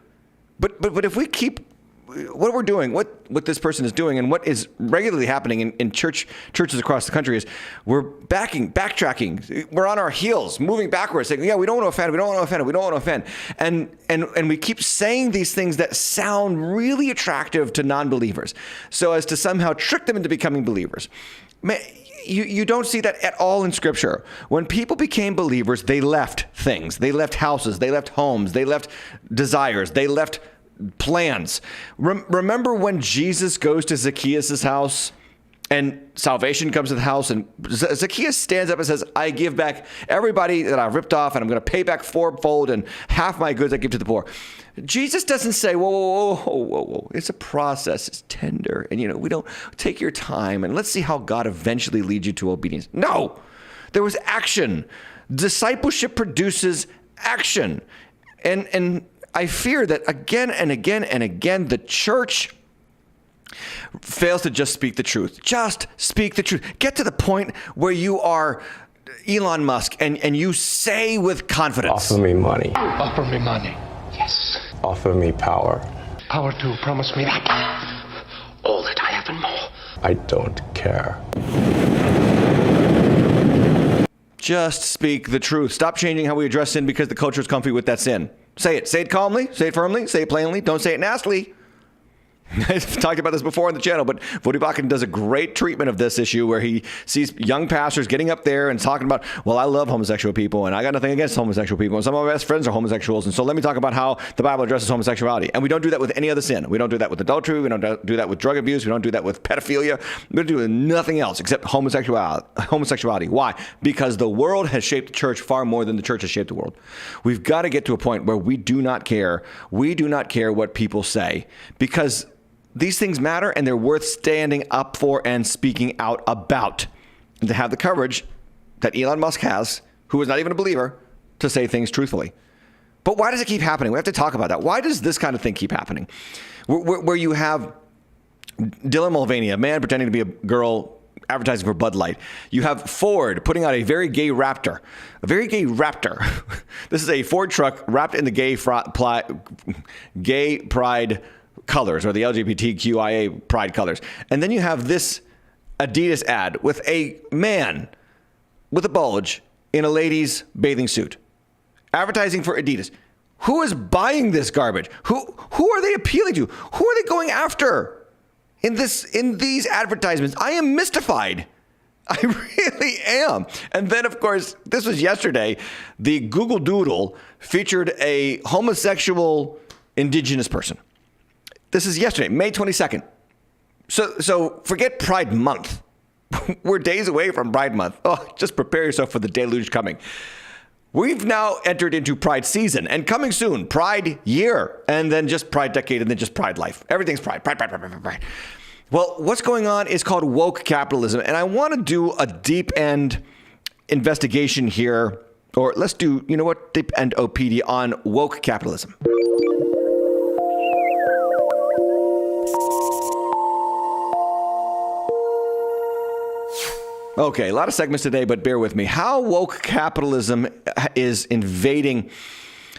But if we keep what we're doing, what this person is doing, and what is regularly happening in churches across the country is we're backtracking. We're on our heels, moving backwards, saying, yeah, we don't want to offend, we don't want to offend, we don't want to offend. And we keep saying these things that sound really attractive to non-believers so as to somehow trick them into becoming believers. Man, you don't see that at all in Scripture. When people became believers, they left things. They left houses. They left homes. They left desires. They left plans. Remember when Jesus goes to Zacchaeus' house and salvation comes to the house, and Zacchaeus stands up and says, I give back everybody that I've ripped off, and I'm going to pay back fourfold, and half my goods I give to the poor. Jesus doesn't say, whoa. It's a process. It's tender. And, we don't take your time and let's see how God eventually leads you to obedience. No, there was action. Discipleship produces action. And I fear that again and again and again, the church fails to just speak the truth. Just speak the truth. Get to the point where you are Elon Musk and you say with confidence. Offer me money. Offer me money. Yes. Offer me power. Power to promise me that. All that I have and more. I don't care. Just speak the truth. Stop changing how we address sin because the culture is comfy with that sin. Say it. Say it calmly. Say it firmly. Say it plainly. Don't say it nastily. I've talked about this before on the channel, but Vodi Bakken does a great treatment of this issue where he sees young pastors getting up there and talking about, well, I love homosexual people and I got nothing against homosexual people. And some of my best friends are homosexuals. And so let me talk about how the Bible addresses homosexuality. And we don't do that with any other sin. We don't do that with adultery. We don't do that with drug abuse. We don't do that with pedophilia. We don't do it with nothing else except homosexuality. Why? Because the world has shaped the church far more than the church has shaped the world. We've got to get to a point where we do not care. We do not care what people say because these things matter and they're worth standing up for and speaking out about. And to have the courage that Elon Musk has, who is not even a believer, to say things truthfully. But why does it keep happening? We have to talk about that. Why does this kind of thing keep happening? Where you have Dylan Mulvaney, a man pretending to be a girl advertising for Bud Light. You have Ford putting out a very gay Raptor. A very gay Raptor. This is a Ford truck wrapped in the gay pride colors, or the LGBTQIA pride colors. And then you have this Adidas ad with a man with a bulge in a lady's bathing suit advertising for Adidas. Who is buying this garbage? Who are they appealing to? Who are they going after in these advertisements? I am mystified. I really am. And then, of course, this was yesterday. The Google Doodle featured a homosexual indigenous person. This is yesterday, May 22nd. So forget Pride Month. We're days away from Pride Month. Oh, just prepare yourself for the deluge coming. We've now entered into Pride season and coming soon, Pride year, and then just Pride decade, and then just Pride life. Everything's Pride. Well, what's going on is called woke capitalism. And I want to do a deep end investigation here, or let's do, deep end OPD on woke capitalism. Okay, a lot of segments today, but bear with me. How woke capitalism is invading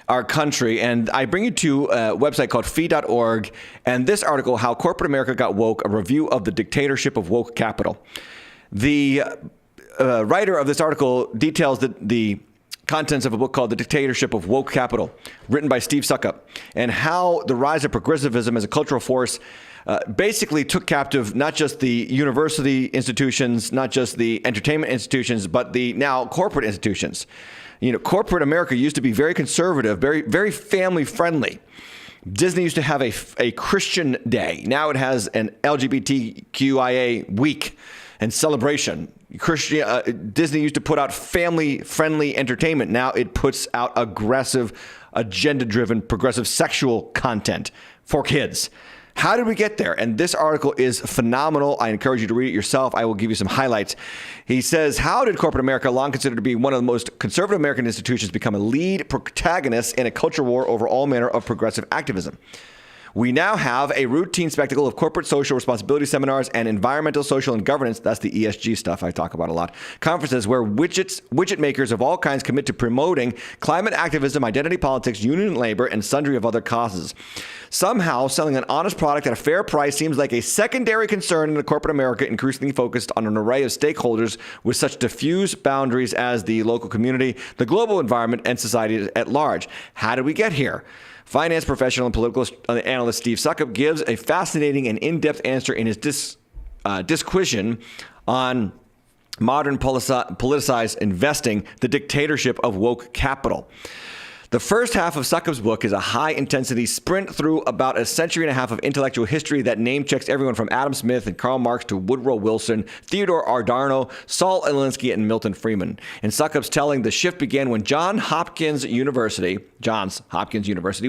our country. And I bring you to a website called fee.org. And this article, How Corporate America Got Woke, a review of the dictatorship of woke capital. The writer of this article details the contents of a book called The Dictatorship of Woke Capital, written by Steve Suckup, and how the rise of progressivism as a cultural force basically took captive not just the university institutions, not just the entertainment institutions, but the now corporate institutions. Corporate America used to be very conservative, very, very family friendly. Disney used to have a Christian day. Now it has an LGBTQIA week and celebration. Disney used to put out family-friendly entertainment. Now it puts out aggressive, agenda-driven, progressive sexual content for kids. How did we get there? And this article is phenomenal. I encourage you to read it yourself. I will give you some highlights. He says, how did corporate America, long considered to be one of the most conservative American institutions, become a lead protagonist in a culture war over all manner of progressive activism? We now have a routine spectacle of corporate social responsibility seminars and environmental, social, and governance, that's the ESG stuff I talk about a lot, conferences where widget makers of all kinds commit to promoting climate activism, identity politics, union labor, and sundry of other causes. Somehow, selling an honest product at a fair price seems like a secondary concern in a corporate America increasingly focused on an array of stakeholders with such diffuse boundaries as the local community, the global environment, and society at large. How did we get here? Finance professional and political analyst Steve Suckup gives a fascinating and in-depth answer in his disquisition on modern politicized investing, the dictatorship of woke capital. The first half of Suckup's book is a high-intensity sprint through about a century and a half of intellectual history that name-checks everyone from Adam Smith and Karl Marx to Woodrow Wilson, Theodore Adorno, Saul Alinsky, and Milton Friedman. In Suckup's telling, the shift began when Johns Hopkins University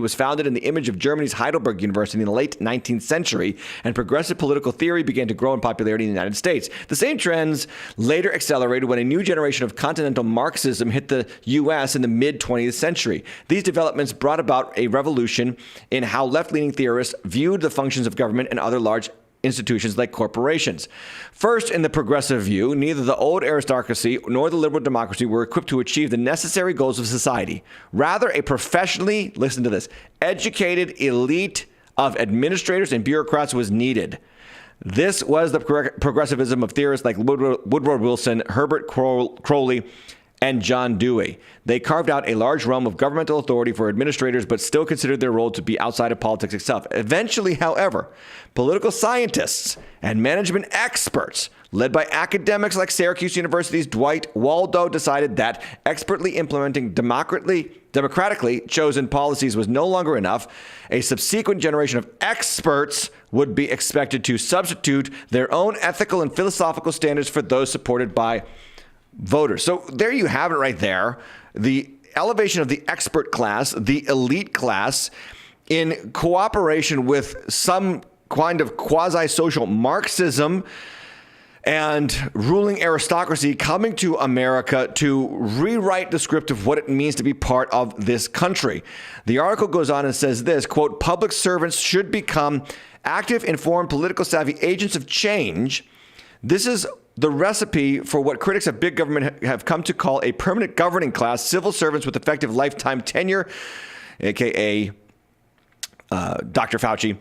was founded in the image of Germany's Heidelberg University in the late 19th century, and progressive political theory began to grow in popularity in the United States. The same trends later accelerated when a new generation of continental Marxism hit the U.S. in the mid-20th century. These developments brought about a revolution in how left-leaning theorists viewed the functions of government and other large institutions like corporations. First, in the progressive view, neither the old aristocracy nor the liberal democracy were equipped to achieve the necessary goals of society. Rather, a professionally, listen to this, educated elite of administrators and bureaucrats was needed. This was the progressivism of theorists like Woodrow Wilson, Herbert Crowley, and John Dewey. They carved out a large realm of governmental authority for administrators, but still considered their role to be outside of politics itself. Eventually, however, political scientists and management experts, led by academics like Syracuse University's Dwight Waldo, decided that expertly implementing democratically chosen policies was no longer enough. A subsequent generation of experts would be expected to substitute their own ethical and philosophical standards for those supported by voters. So there you have it right there. The elevation of the expert class, the elite class, in cooperation with some kind of quasi-social Marxism and ruling aristocracy coming to America to rewrite the script of what it means to be part of this country. The article goes on and says this, quote, public servants should become active, informed, political savvy agents of change. This is the recipe for what critics of big government have come to call a permanent governing class, civil servants with effective lifetime tenure, aka Dr. Fauci,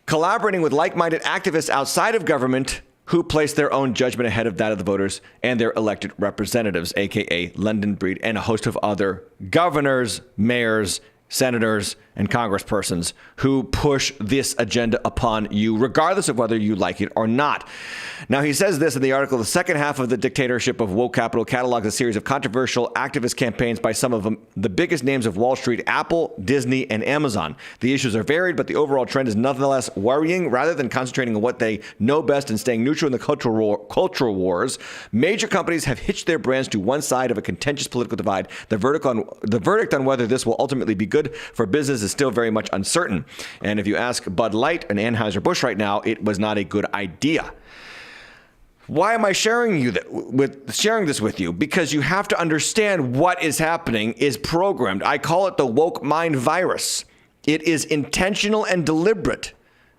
collaborating with like-minded activists outside of government who place their own judgment ahead of that of the voters and their elected representatives, aka London Breed, and a host of other governors, mayors, senators, and congresspersons who push this agenda upon you, regardless of whether you like it or not. Now, he says this in the article, the second half of the dictatorship of woke capital catalogs a series of controversial activist campaigns by some of the biggest names of Wall Street, Apple, Disney, and Amazon. The issues are varied, but the overall trend is nonetheless worrying. Rather than concentrating on what they know best and staying neutral in the cultural wars, major companies have hitched their brands to one side of a contentious political divide. The verdict on whether this will ultimately be good for business is still very much uncertain. And if you ask Bud Light and Anheuser-Busch right now, it was not a good idea. Why am I sharing this with you? Because you have to understand what is happening is programmed. I call it the woke mind virus. It is intentional and deliberate.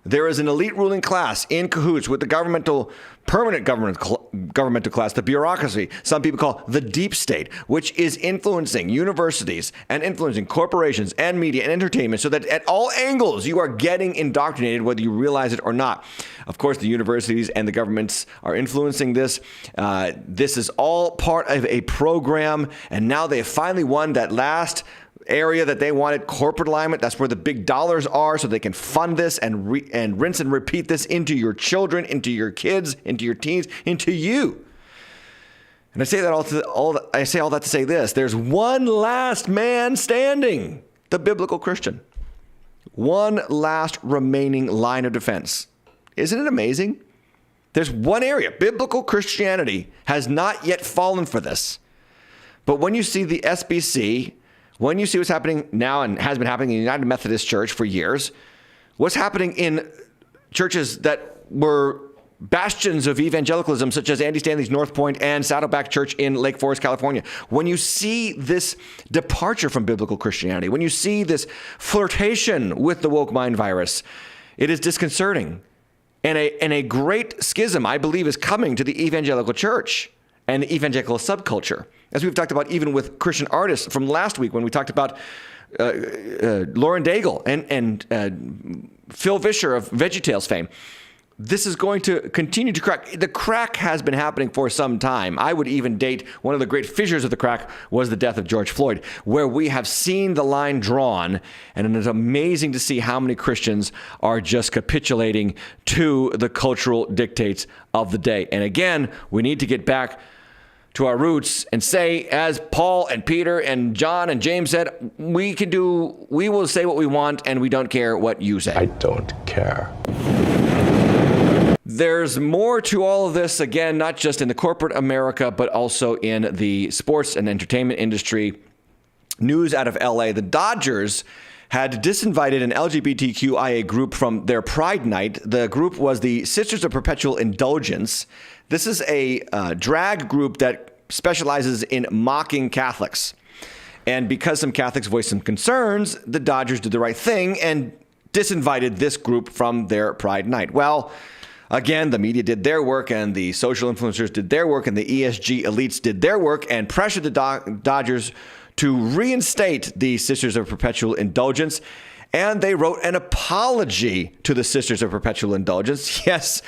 There is an elite ruling class in cahoots with the permanent governmental class, the bureaucracy, some people call the deep state, which is influencing universities and influencing corporations and media and entertainment so that at all angles you are getting indoctrinated, whether you realize it or not. Of course, the universities and the governments are influencing this. This is all part of a program, and now they have finally won that last area that they wanted, corporate alignment. That's where the big dollars are, so they can fund this and rinse and repeat this into your children, into your kids, into your teens, into you. And I say that all that to say this: there's one last man standing, the biblical Christian. One last remaining line of defense. Isn't it amazing? There's one area. Biblical Christianity has not yet fallen for this. But when you see the SBC, when you see what's happening now and has been happening in the United Methodist Church for years, what's happening in churches that were bastions of evangelicalism, such as Andy Stanley's North Point and Saddleback Church in Lake Forest, California, when you see this departure from biblical Christianity, when you see this flirtation with the woke mind virus, it is disconcerting. And a great schism, I believe, is coming to the evangelical church and the evangelical subculture. As we've talked about even with Christian artists from last week when we talked about Lauren Daigle and Phil Vischer of VeggieTales fame. This is going to continue to crack. The crack has been happening for some time. I would even date one of the great fissures of the crack was the death of George Floyd, where we have seen the line drawn, and it is amazing to see how many Christians are just capitulating to the cultural dictates of the day. And again, we need to get back to our roots and say, as Paul and Peter and John and James said, we will say what we want and we don't care what you say. I don't care. There's more to all of this, again, not just in the corporate America, but also in the sports and entertainment industry. News out of LA, the Dodgers had disinvited an LGBTQIA group from their Pride Night. The group was the Sisters of Perpetual Indulgence. This is a drag group that specializes in mocking Catholics. And because some Catholics voiced some concerns, the Dodgers did the right thing and disinvited this group from their Pride Night. Well, again, the media did their work and the social influencers did their work and the ESG elites did their work and pressured the Dodgers to reinstate the Sisters of Perpetual Indulgence. And they wrote an apology to the Sisters of Perpetual Indulgence. Yes,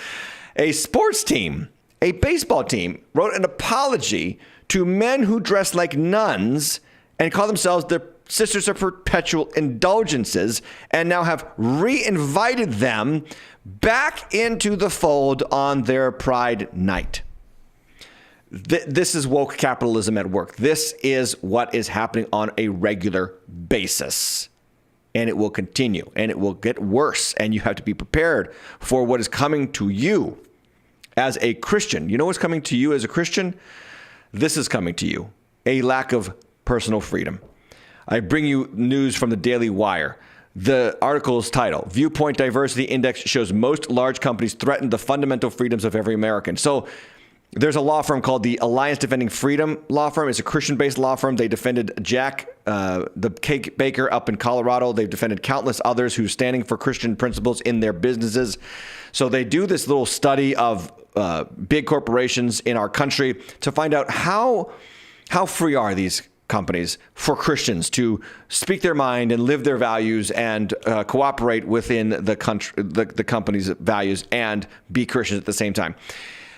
a sports team, a baseball team, wrote an apology to men who dress like nuns and call themselves the Sisters of Perpetual Indulgences, and now have re-invited them back into the fold on their Pride Night. This is woke capitalism at work. This is what is happening on a regular basis. And it will continue, and it will get worse, and you have to be prepared for what is coming to you as a Christian. You know what's coming to you as a Christian? This is coming to you, a lack of personal freedom. I bring you news from the Daily Wire. The article's title, Viewpoint Diversity Index shows most large companies threaten the fundamental freedoms of every American. So there's a law firm called the Alliance Defending Freedom law firm. It's a Christian-based law firm. They defended Jack, the cake baker up in Colorado. They've defended countless others who's standing for Christian principles in their businesses. So they do this little study of big corporations in our country to find out how free are these companies for Christians to speak their mind and live their values and cooperate within the country, the company's values, and be Christians at the same time.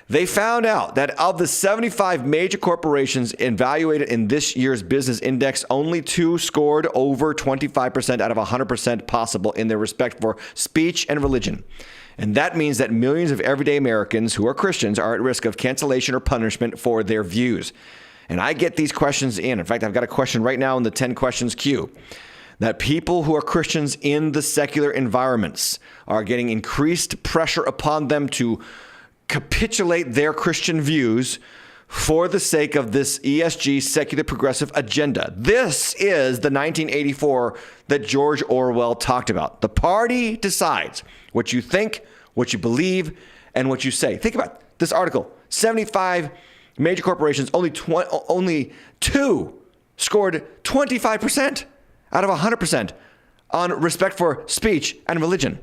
They found out that of the 75 major corporations evaluated in this year's business index, only 2 scored over 25% out of 100% possible in their respect for speech and religion. And that means that millions of everyday Americans who are Christians are at risk of cancellation or punishment for their views. And I get these questions in. In fact, I've got a question right now in the 10 questions queue that people who are Christians in the secular environments are getting increased pressure upon them to capitulate their Christian views for the sake of this ESG secular progressive agenda. This is the 1984 that George Orwell talked about. The party decides what you think, what you believe, and what you say. Think about this article. 75 major corporations, only 2 scored 25% out of 100% on respect for speech and religion.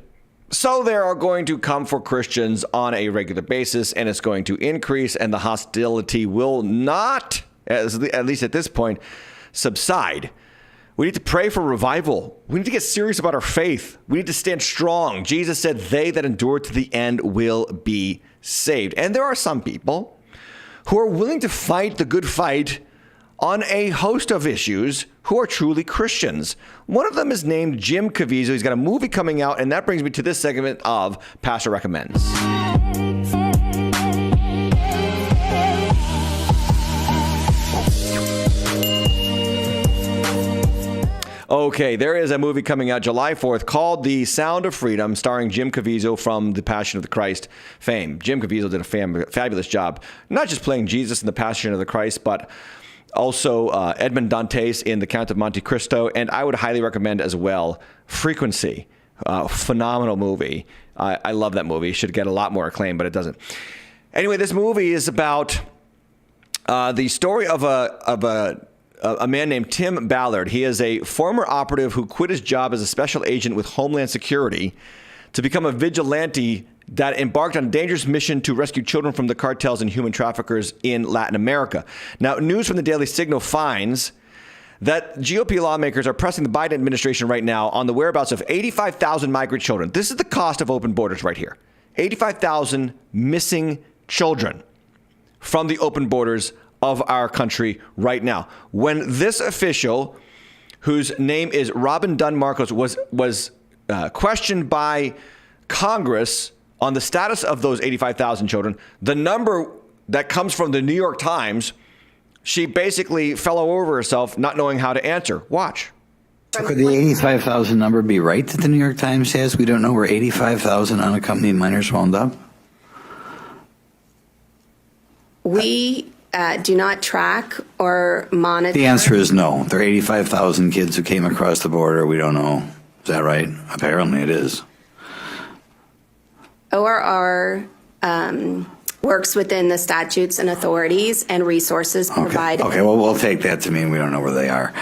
So they are going to come for Christians on a regular basis, and it's going to increase, and the hostility will not, at least at this point, subside. We need to pray for revival. We need to get serious about our faith. We need to stand strong. Jesus said, "They that endure to the end will be saved." And there are some people who are willing to fight the good fight on a host of issues who are truly Christians. One of them is named Jim Caviezel. He's got a movie coming out, and that brings me to this segment of Pastor Recommends. Okay, there is a movie coming out July 4th called The Sound of Freedom, starring Jim Caviezel from The Passion of the Christ fame. Jim Caviezel did a fabulous job, not just playing Jesus in The Passion of the Christ, but also Edmond Dantes in The Count of Monte Cristo. And I would highly recommend as well Frequency, phenomenal movie. I love that movie. It should get a lot more acclaim, but it doesn't. Anyway, this movie is about the story of a man named Tim Ballard. He is a former operative who quit his job as a special agent with Homeland Security to become a vigilante that embarked on a dangerous mission to rescue children from the cartels and human traffickers in Latin America. Now, news from the Daily Signal finds that GOP lawmakers are pressing the Biden administration right now on the whereabouts of 85,000 migrant children. This is the cost of open borders right here. 85,000 missing children from the open borders of our country right now. When this official, whose name is Robin Dunn Marcos, was questioned by Congress on the status of those 85,000 children, the number that comes from the New York Times, she basically fell over herself, not knowing how to answer. Watch. So could the 85,000 number be right that the New York Times says? We don't know where 85,000 unaccompanied minors wound up? We do not track or monitor. The answer is no. There are 85,000 kids who came across the border. We don't know. Is that right? Apparently it is. ORR works within the statutes and authorities and resources provided. Okay, well, we'll take that to mean we don't know where they are.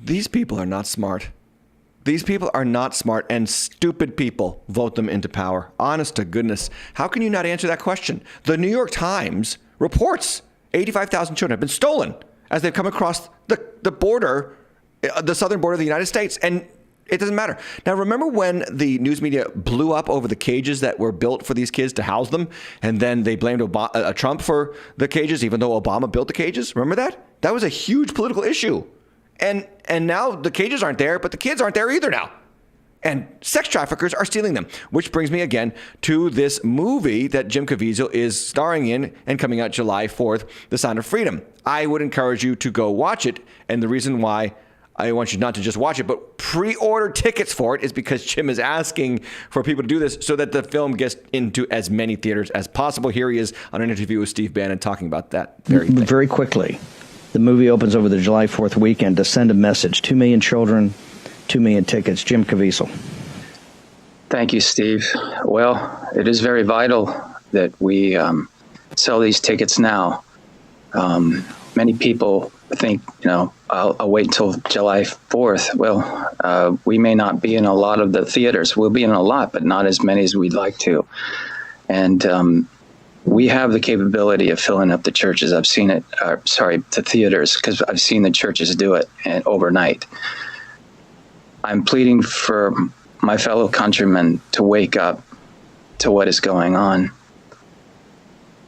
These people are not smart. These people are not smart, and stupid people vote them into power. Honest to goodness. How can you not answer that question? The New York Times reports 85,000 children have been stolen as they've come across the border, the southern border of the United States. And it doesn't matter. Now, remember when the news media blew up over the cages that were built for these kids to house them? And then they blamed Trump for the cages, even though Obama built the cages. Remember that? That was a huge political issue. And now the cages aren't there, but the kids aren't there either now. And sex traffickers are stealing them, which brings me again to this movie that Jim Caviezel is starring in and coming out July 4th, The Sound of Freedom. I would encourage you to go watch it. And the reason why I want you not to just watch it, but pre-order tickets for it is because Jim is asking for people to do this so that the film gets into as many theaters as possible. Here he is on an interview with Steve Bannon talking about that very thing. Very quickly, the movie opens over the July 4th weekend to send a message. 2 million children, 2 million tickets. Jim Caviezel. Thank you, Steve. Well, it is very vital that we sell these tickets now. Many people think, I'll wait until July 4th. Well, we may not be in a lot of the theaters. We'll be in a lot, but not as many as we'd like to. And we have the capability of filling up the churches. I've seen it, the theaters, because I've seen the churches do it overnight. I'm pleading for my fellow countrymen to wake up to what is going on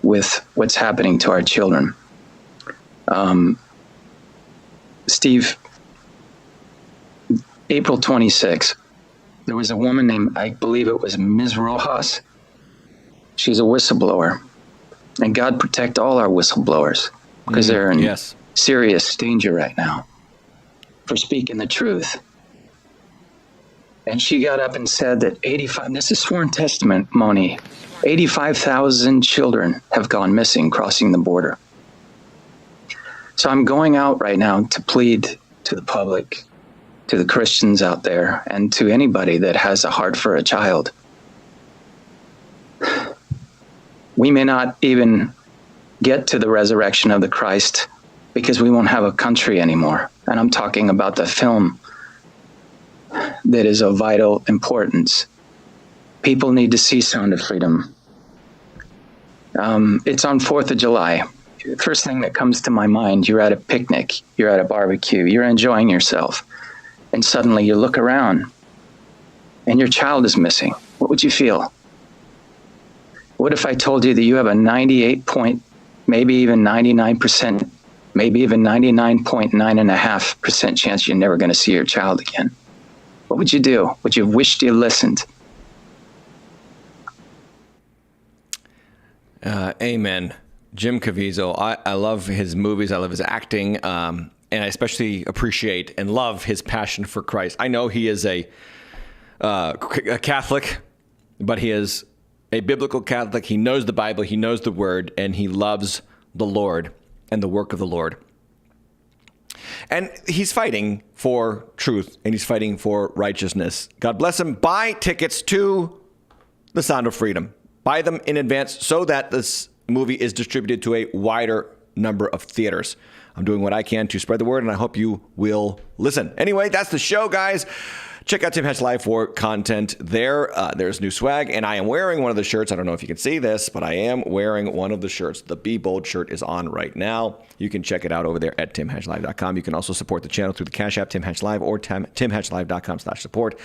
with what's happening to our children. Steve, April 26th, there was a woman named, I believe it was Ms. Rojas. She's a whistleblower. And God protect all our whistleblowers because they're in serious danger right now for speaking the truth. And she got up and said that this is sworn testimony, 85,000 children have gone missing crossing the border. So I'm going out right now to plead to the public, to the Christians out there, and to anybody that has a heart for a child. We may not even get to the resurrection of the Christ because we won't have a country anymore. And I'm talking about the film that is of vital importance. People need to see Sound of Freedom. It's on 4th of July. First thing that comes to my mind, you're at a picnic, you're at a barbecue, you're enjoying yourself, and suddenly you look around and your child is missing. What would you feel? What if I told you that you have a 98 point, maybe even 99%, maybe even 99.9.5% chance you're never going to see your child again? What would you do? Would you have wished you listened? Amen. Jim Caviezel. I love his movies. I love his acting. And I especially appreciate and love his passion for Christ. I know he is a Catholic, but he is a biblical Catholic. He knows the Bible. He knows the Word, and he loves the Lord and the work of the Lord. And he's fighting for truth, and he's fighting for righteousness. God bless him. Buy tickets to The Sound of Freedom. Buy them in advance so that this movie is distributed to a wider number of theaters. I'm doing what I can to spread the word, and I hope you will listen. Anyway, that's the show, guys. Check out Tim Hatch Live for content there. There's new swag, and I am wearing one of the shirts. I don't know if you can see this, but I am wearing one of the shirts. The Be Bold shirt is on right now. You can check it out over there at timhatchlive.com. You can also support the channel through the Cash App, Tim Hatch Live, or timhatchlive.com/support.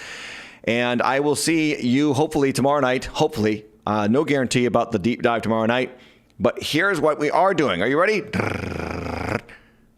And I will see you hopefully tomorrow night. Hopefully. No guarantee about the deep dive tomorrow night. But here's what we are doing. Are you ready?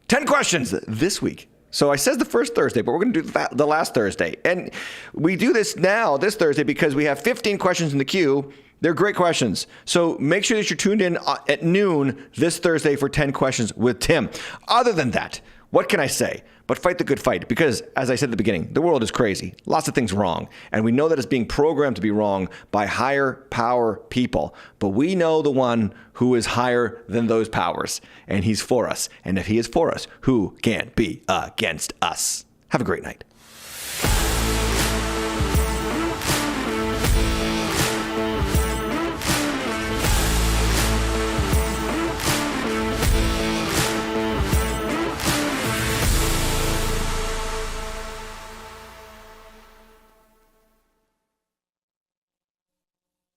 10 questions this week. So I says the first Thursday, but we're going to do the last Thursday. And we do this now, this Thursday, because we have 15 questions in the queue. They're great questions. So make sure that you're tuned in at noon this Thursday for 10 questions with Tim. Other than that, what can I say? But fight the good fight, because as I said at the beginning, the world is crazy. Lots of things wrong. And we know that it's being programmed to be wrong by higher power people. But we know the one who is higher than those powers. And he's for us. And if he is for us, who can be against us? Have a great night.